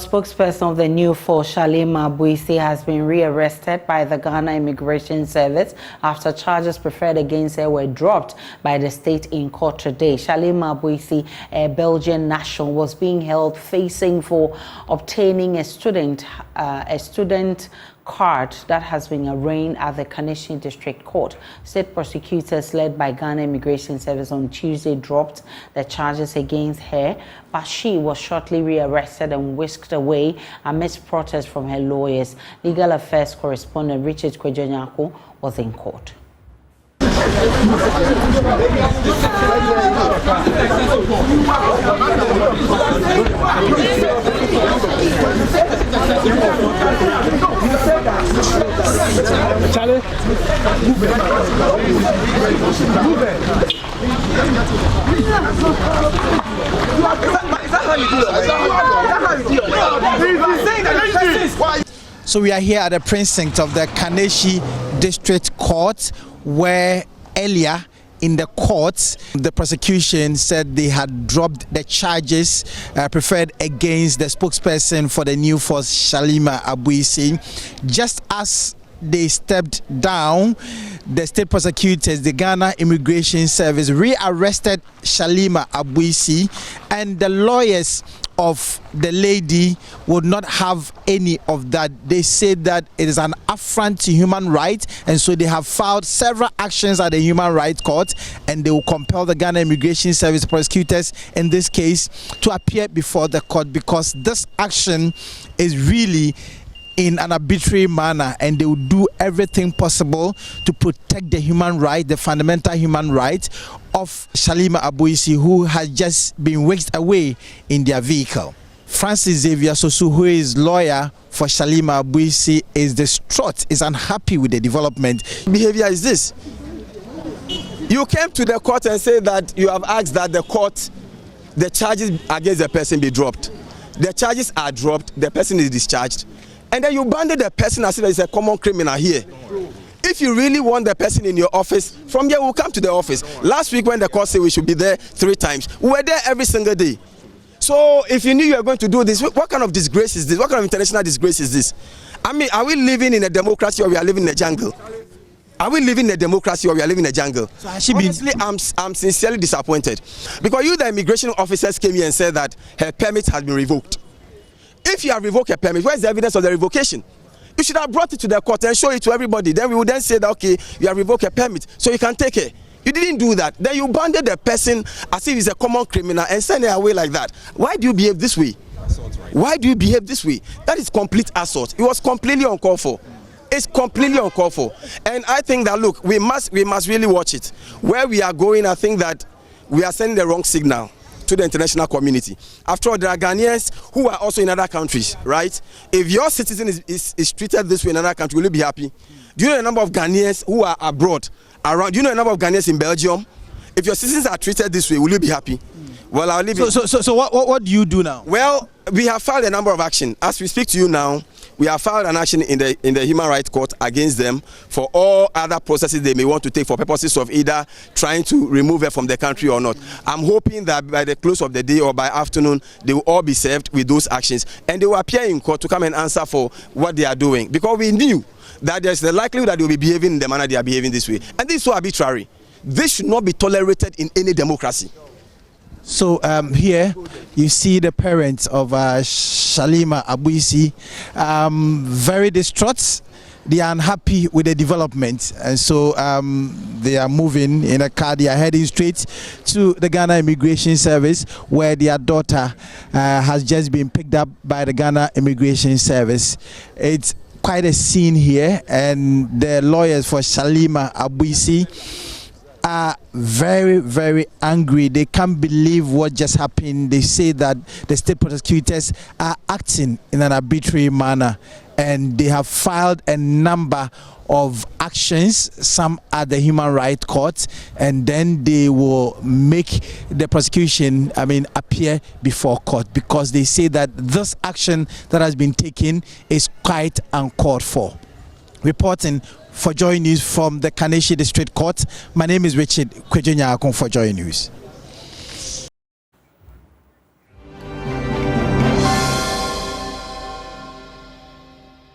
spokesperson of the new force, Shalimar Abbiusi, has been rearrested by the Ghana Immigration Service after charges preferred against her were dropped by the state in court today. Shalimar Abbiusi, a Belgian national, was being held facing for obtaining a student card that has been arraigned at the Kaneshie District Court. State prosecutors led by Ghana Immigration Service on Tuesday dropped the charges against her, but she was shortly rearrested and whisked away amidst protests from her lawyers. Legal Affairs correspondent Richard Kwejonyako was in court. Charlie, So we are here at the precinct of the Kaneshie District Court, where earlier in the court, the prosecution said they had dropped the charges preferred against the spokesperson for the new force, Shalimar Abbiusi. Just as they stepped down, the state prosecutors, the Ghana Immigration Service, rearrested Shalimar Abbiusi, and the lawyers of the lady would not have any of that. They said that it is an affront to human rights, and so they have filed several actions at the Human Rights Court, and they will compel the Ghana Immigration Service prosecutors in this case to appear before the court, because this action is really in an arbitrary manner, and they will do everything possible to protect the human right, the fundamental human right of Shalimar Abbiusi, who has just been whisked away in their vehicle. Francis Xavier Sosu, who is lawyer for Shalimar Abbiusi, is distraught, is unhappy with the development. Behavior is this: you came to the court and say that you have asked that the charges against the person be dropped. The charges are dropped, the person is discharged, and then you banded the person as if it's a common criminal here. If you really want the person in your office, from here we'll come to the office. Last week when the court said we should be there 3 times, we were there every single day. So if you knew you were going to do this, what kind of disgrace is this? What kind of international disgrace is this? I mean, are we living in a democracy or we are living in a jungle? Are we living in a democracy or we are living in a jungle? So honestly, I'm sincerely disappointed, because you, the immigration officers, came here and said that her permit has been revoked. If you have revoked a permit, where is the evidence of the revocation? You should have brought it to the court and show it to everybody. Then we would then say that, okay, you have revoked a permit, so you can take it. You didn't do that. Then you banded the person as if he's a common criminal and send her away like that. Why do you behave this way? Why do you behave this way? That is complete assault. It was completely uncalled for. It's completely uncalled for. And I think that, look, we must really watch it. Where we are going, I think that we are sending the wrong signal to the international community. After all, there are Ghanaians who are also in other countries, right? If your citizen is treated this way in another country, will you be happy? Do you know the number of Ghanaians who are abroad around? Do you know the number of Ghanaians in Belgium? If your citizens are treated this way, will you be happy? Well, I'll leave it. So what do you do now? Well, we have filed a number of actions. As we speak to you now, we have filed an action in the Human Rights Court against them for all other processes they may want to take for purposes of either trying to remove her from the country or not. I'm hoping that by the close of the day or by afternoon, they will all be served with those actions, and they will appear in court to come and answer for what they are doing, because we knew that there's the likelihood that they will be behaving in the manner they are behaving this way. And this is so arbitrary. This should not be tolerated in any democracy. So here you see the parents of Shalimar Abbiusi, very distraught. They are unhappy with the development, and so they are moving in a car. They are heading straight to the Ghana Immigration Service, where their daughter has just been picked up by the Ghana Immigration Service. It's quite a scene here, and the lawyers for Shalimar Abbiusi are very, very angry. They can't believe what just happened. They say that the state prosecutors are acting in an arbitrary manner, and they have filed a number of actions, some at the Human Rights Court, and then they will make the prosecution, appear before court, because they say that this action that has been taken is quite uncalled for. Reporting for Joy News from the Kaneshie District Court, my name is Richard Kwejonyako for Joy News.